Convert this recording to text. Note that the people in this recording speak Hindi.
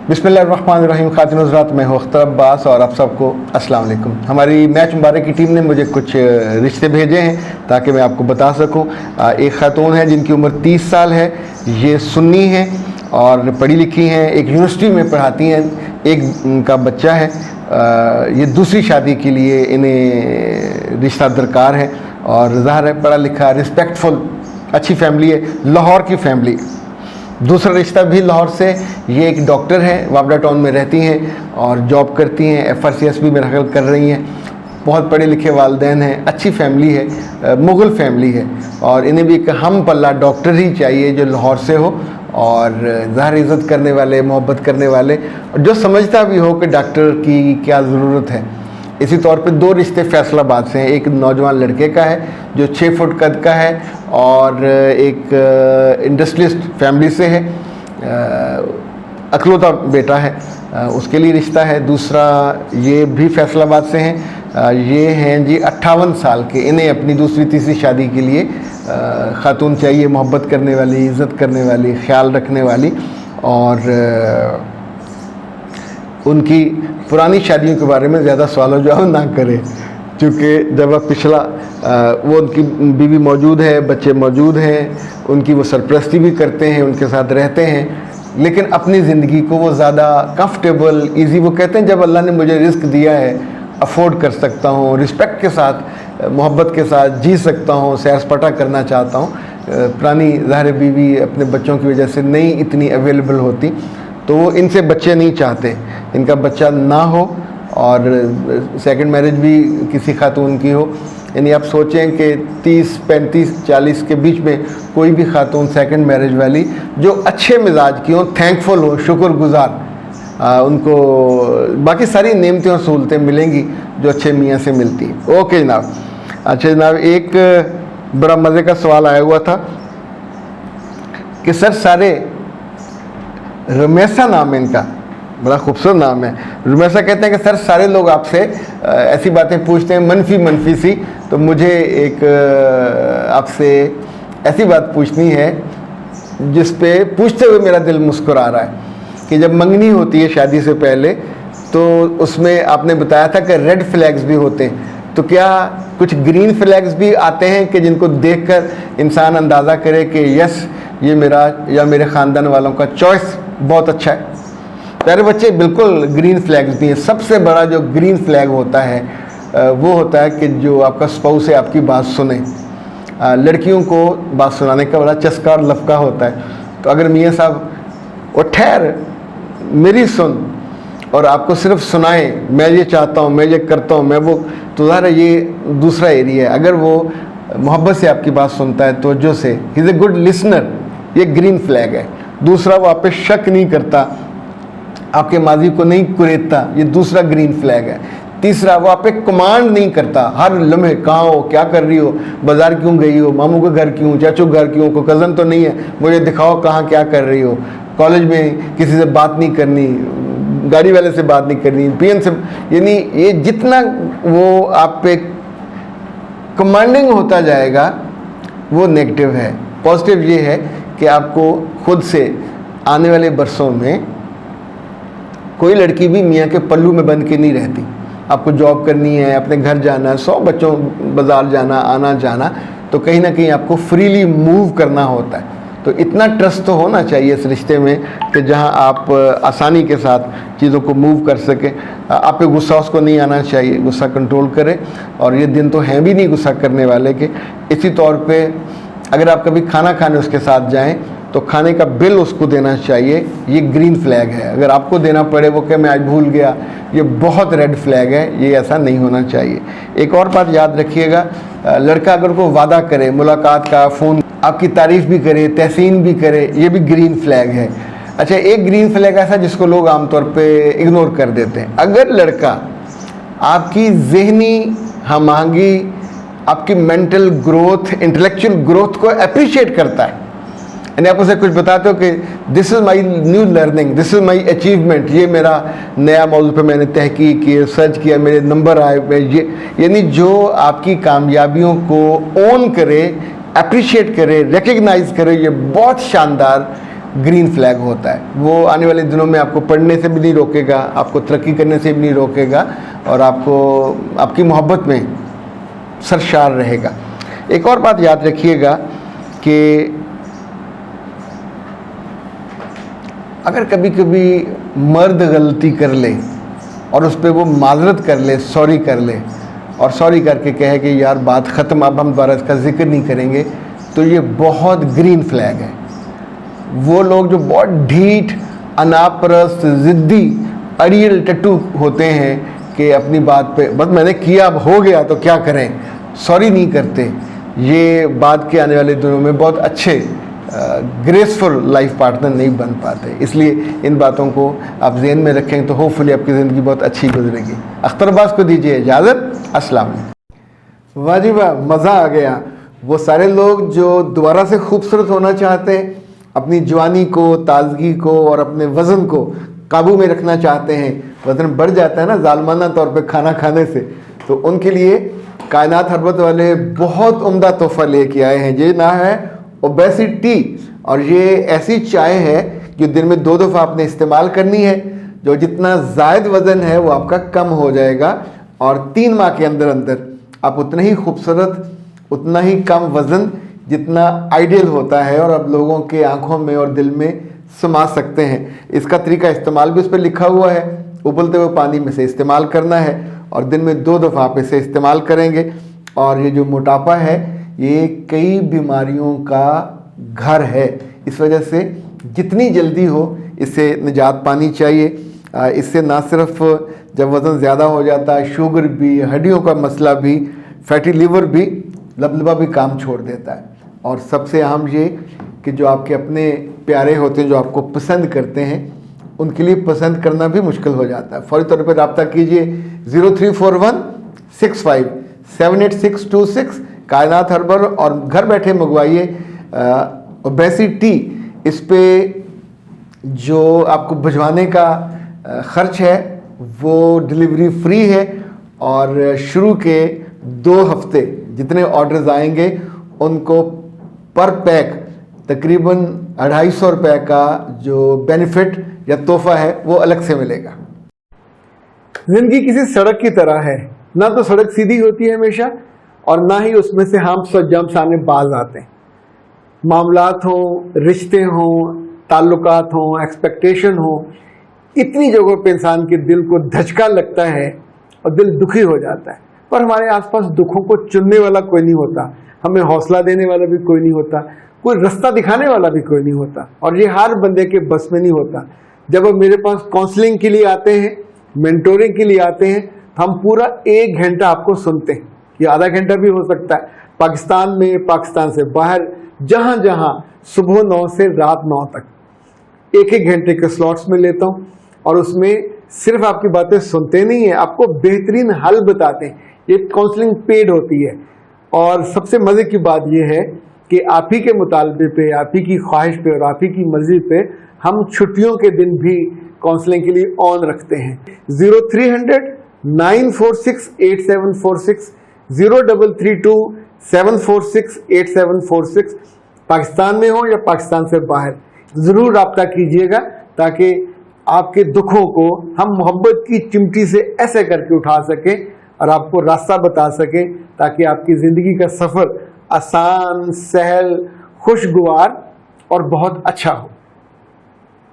बिस्मिल्लाहिर्रहमानिर्रहीम। खातिन हज़रात, मैं हूं अख्तर अब्बास और आप सबको अस्सलाम वालेकुम। हमारी मैच मुबारक की टीम ने मुझे कुछ रिश्ते भेजे हैं ताकि मैं आपको बता सकूं। एक ख़ातून है जिनकी उम्र 30 साल है। ये सुन्नी हैं और पढ़ी लिखी हैं, एक यूनिवर्सिटी में पढ़ाती हैं। एक उनका बच्चा है। ये दूसरी शादी के लिए इन्हें रिश्ता दरकार है और ज़ाहिर है पढ़ा लिखा, रिस्पेक्टफुल, अच्छी फैमिली है, लाहौर की फैमिली। दूसरा रिश्ता भी लाहौर से। ये एक डॉक्टर हैं, वावड़ा टाउन में रहती हैं और जॉब करती हैं, FRCS भी मेरा ख्याल कर रही हैं। बहुत पढ़े लिखे वालिदैन हैं, अच्छी फैमिली है, मुग़ल फैमिली है और इन्हें भी एक हम पल्ला डॉक्टर ही चाहिए जो लाहौर से हो और ज़ाहिर इज़्ज़त करने वाले, मोहब्बत करने वाले और जो समझता भी हो कि डॉक्टर की क्या ज़रूरत है। इसी तौर पे दो रिश्ते फैसलाबाद से हैं। एक नौजवान लड़के का है जो 6 फुट कद का है और एक इंडस्ट्रियलिस्ट फैमिली से है, अकलौता बेटा है, उसके लिए रिश्ता है। दूसरा ये भी फैसलाबाद से हैं। ये हैं जी 58 साल के। इन्हें अपनी दूसरी तीसरी शादी के लिए ख़ातून चाहिए, मोहब्बत करने वाली, इज़्ज़त करने वाली, ख़्याल रखने वाली और उनकी पुरानी शादियों के बारे में ज़्यादा सवाल जवाब ना करें, क्योंकि जब आप पिछला वो उनकी बीवी मौजूद है, बच्चे मौजूद हैं, उनकी वो सरपरस्ती भी करते हैं, उनके साथ रहते हैं, लेकिन अपनी ज़िंदगी को वो ज़्यादा कंफर्टेबल, इजी, वो कहते हैं जब अल्लाह ने मुझे रिस्क दिया है, अफोर्ड कर सकता हूँ, रिस्पेक्ट के साथ, मोहब्बत के साथ जी सकता हूँ, सैर सपाटा करना चाहता हूँ। पुरानी ज़ाहिर बीवी अपने बच्चों की वजह से नहीं इतनी अवेलेबल होती, तो वो इनसे बच्चे नहीं चाहते, इनका बच्चा ना हो और सेकंड मैरिज भी किसी खातून की हो। यानी आप सोचें कि 30, 35, 40 के बीच में कोई भी खातून सेकंड मैरिज वाली जो अच्छे मिजाज की हो, थैंकफुल हो, शुक्रगुजार, उनको बाकी सारी नेमतें और सहूलतें मिलेंगी जो अच्छे मियाँ से मिलती हैं। ओके जनाब। अच्छा जनाब, एक बड़ा मज़े का सवाल आया हुआ था कि सर सारे, रमेशा नाम है इनका, बड़ा खूबसूरत नाम है, रमेशा, कहते हैं कि सर सारे लोग आपसे ऐसी बातें पूछते हैं मनफी सी, तो मुझे एक आपसे ऐसी बात पूछनी है जिस पे पूछते हुए मेरा दिल मुस्कुरा रहा है कि जब मंगनी होती है शादी से पहले, तो उसमें आपने बताया था कि रेड फ्लैग्स भी होते हैं, तो क्या कुछ ग्रीन फ्लैग्स भी आते हैं कि जिनको देखकर इंसान अंदाज़ा करे कि यस, ये मेरा या मेरे ख़ानदान वालों का चॉइस बहुत अच्छा है? प्यारे बच्चे, बिल्कुल ग्रीन फ्लैग्स भी हैं। सबसे बड़ा जो ग्रीन फ्लैग होता है वो होता है कि जो आपका स्पाउस है आपकी बात सुने। लड़कियों को बात सुनाने का बड़ा चस्का और लफका होता है, तो अगर मियाँ साहब वो ठहर मेरी सुन और आपको सिर्फ सुनाए, मैं ये चाहता हूँ, मैं ये करता हूँ, मैं वो, तो ज़ाहिर है ये दूसरा एरिया है। अगर वो मोहब्बत से आपकी बात सुनता है, तवज्जो से, he is a good listener, ये ग्रीन फ्लैग है। दूसरा, वो आप पे शक नहीं करता, आपके माजी को नहीं कुरेदता, ये दूसरा ग्रीन फ्लैग है। तीसरा, वो आप पे कमांड नहीं करता, हर लम्हे कहाँ हो, क्या कर रही हो, बाज़ार क्यों गई हो, मामू के घर क्यों, चाचू के घर क्यों, कोई कज़न तो नहीं है, मुझे दिखाओ कहाँ क्या कर रही हो, कॉलेज में किसी से बात नहीं करनी, गाड़ी वाले से बात नहीं करनी, PN से, यानी ये जितना वो आप पे कमांडिंग होता जाएगा वो नेगेटिव है। पॉजिटिव ये है कि आपको खुद से आने वाले बरसों में कोई लड़की भी मियाँ के पल्लू में बंद के नहीं रहती। आपको जॉब करनी है, अपने घर जाना है, 100 बच्चों बाज़ार जाना, आना जाना, तो कहीं ना कहीं आपको फ्रीली मूव करना होता है। तो इतना ट्रस्ट तो होना चाहिए इस रिश्ते में कि जहां आप आसानी के साथ चीज़ों को मूव कर सकें। आप पे गुस्सा उसको नहीं आना चाहिए, गुस्सा कंट्रोल करें, और ये दिन तो हैं भी नहीं गुस्सा करने वाले के। इसी तौर पे अगर आप कभी खाना खाने उसके साथ जाएं तो खाने का बिल उसको देना चाहिए, ये ग्रीन फ्लैग है। अगर आपको देना पड़े वो कहे मैं आज भूल गया, ये बहुत रेड फ्लैग है, ये ऐसा नहीं होना चाहिए। एक और बात याद रखिएगा, लड़का अगर कोई वादा करे मुलाकात का, फ़ोन, आपकी तारीफ़ भी करे, तहसीन भी करे, ये भी ग्रीन फ्लैग है। अच्छा, एक ग्रीन फ्लैग ऐसा जिसको लोग आमतौर पे इग्नोर कर देते हैं। अगर लड़का आपकी ज़हनी हमआहंगी, आपकी मेंटल ग्रोथ, इंटेलेक्चुअल ग्रोथ को अप्रिशिएट करता है, यानी आप उसे कुछ बताते हो कि this is my new learning, this is my achievement, ये मेरा नया मौजू पे मैंने तहकीक की, सर्च किया, मेरे नंबर आए, ये, यानी जो आपकी कामयाबियों को ओन करे, अप्रिशिएट करे, रिकग्नाइज करे, ये बहुत शानदार ग्रीन फ्लैग होता है। वो आने वाले दिनों में आपको पढ़ने से भी नहीं रोकेगा, आपको तरक्की करने से भी नहीं रोकेगा और आपको आपकी मोहब्बत में सरशार रहेगा। एक और बात याद रखिएगा कि अगर कभी कभी मर्द गलती कर ले और उस पर वो माजरत कर ले, सॉरी कर ले और सॉरी करके कहे कि यार बात ख़त्म, अब हम दोबारा इसका जिक्र नहीं करेंगे, तो ये बहुत ग्रीन फ्लैग है। वो लोग जो बहुत ढीठ, अनापरस्त, ज़िद्दी, अड़ियल टट्टू होते हैं कि अपनी बात पे बस मैंने किया, अब हो गया तो क्या करें, सॉरी नहीं करते, ये बाद के आने वाले दिनों में बहुत अच्छे ग्रेसफुल लाइफ पार्टनर नहीं बन पाते। इसलिए इन बातों को आप ज़हन में रखें तो होपफुली आपकी ज़िंदगी बहुत अच्छी गुजरेगी। अख्तर अब्बास को दीजिए इजाज़त। अस्सलाम वालेकुम। वाह जी वाह, मज़ा आ गया। वो सारे लोग जो दोबारा से खूबसूरत होना चाहते हैं, अपनी जवानी को, ताजगी को और अपने वज़न को काबू में रखना चाहते हैं, वज़न बढ़ जाता है ना जालमाना तौर पे खाना खाने से, तो उनके लिए कायनात हर्बत वाले बहुत उम्दा तोहफ़ा लेके आए हैं। ये ना है ओबेसिटी, और ये ऐसी चाय है जो दिन में 2 दफ़ा आपने इस्तेमाल करनी है। जो जितना ज़ायद वज़न है वो आपका कम हो जाएगा और 3 माह के अंदर अंदर आप उतना ही खूबसूरत, उतना ही कम वज़न जितना आइडियल होता है और आप लोगों के आंखों में और दिल में समा सकते हैं। इसका तरीका इस्तेमाल भी उस पर लिखा हुआ है, उबलते हुए पानी में से इस्तेमाल करना है और दिन में 2 दफ़ा आप इसे इस्तेमाल करेंगे। और ये जो मोटापा है ये कई बीमारियों का घर है, इस वजह से जितनी जल्दी हो इससे निजात पानी चाहिए। इससे ना सिर्फ जब वज़न ज़्यादा हो जाता है, शुगर भी, हड्डियों का मसला भी, फैटी लिवर भी, लबलबा भी काम छोड़ देता है। और सबसे अहम ये कि जो आपके अपने प्यारे होते हैं, जो आपको पसंद करते हैं, उनके लिए पसंद करना भी मुश्किल हो जाता है। फौरी तौर पर रब्ता कीजिए 0341 65 78626 कायनात हर्बल और घर बैठे मंगवाइए ओबेसिटी। इस पे जो आपको भिजवाने का ख़र्च है वो डिलीवरी फ्री है और शुरू के 2 हफ्ते जितने ऑर्डर्स आएंगे उनको पर पैक तकरीबन 250 रुपये का जो बेनिफिट या तोहफ़ा है वो अलग से मिलेगा। ज़िंदगी किसी सड़क की तरह है, ना तो सड़क सीधी होती है हमेशा और ना ही उसमें से हम सज्जम सामने बाज आते हैं। मामलात हों, रिश्ते हों, ताल्लुकात हों, एक्सपेक्टेशन हो, इतनी जगहों पे इंसान के दिल को धचका लगता है और दिल दुखी हो जाता है। पर हमारे आसपास दुखों को चुनने वाला कोई नहीं होता, हमें हौसला देने वाला भी कोई नहीं होता, कोई रास्ता दिखाने वाला भी कोई नहीं होता और ये हर बंदे के बस में नहीं होता। जब अब मेरे पास काउंसलिंग के लिए आते हैं, मेंटोरिंग के लिए आते हैं, तो हम पूरा 1 घंटा आपको सुनते हैं, ये आधा घंटा भी हो सकता है। पाकिस्तान में, पाकिस्तान से बाहर, जहाँ जहाँ सुबह 9 से रात 9 तक 1-1 घंटे के स्लॉट्स में लेता हूँ और उसमें सिर्फ आपकी बातें सुनते नहीं है, आपको बेहतरीन हल बताते हैं। ये काउंसलिंग पेड होती है और सबसे मज़े की बात यह है कि आप ही के मुतालबे पे, आप ही की ख्वाहिश पे और आप ही की मर्जी पे हम छुट्टियों के दिन भी काउंसलिंग के लिए ऑन रखते हैं। 0300 946 8746 0332 746 8746 पाकिस्तान में हो या पाकिस्तान से बाहर ज़रूर रब्ता कीजिएगा ताकि आपके दुखों को हम मोहब्बत की चिमटी से ऐसे करके उठा सकें और आपको रास्ता बता सकें ताकि आपकी ज़िंदगी का सफ़र आसान, सहल, खुशगवार और बहुत अच्छा हो।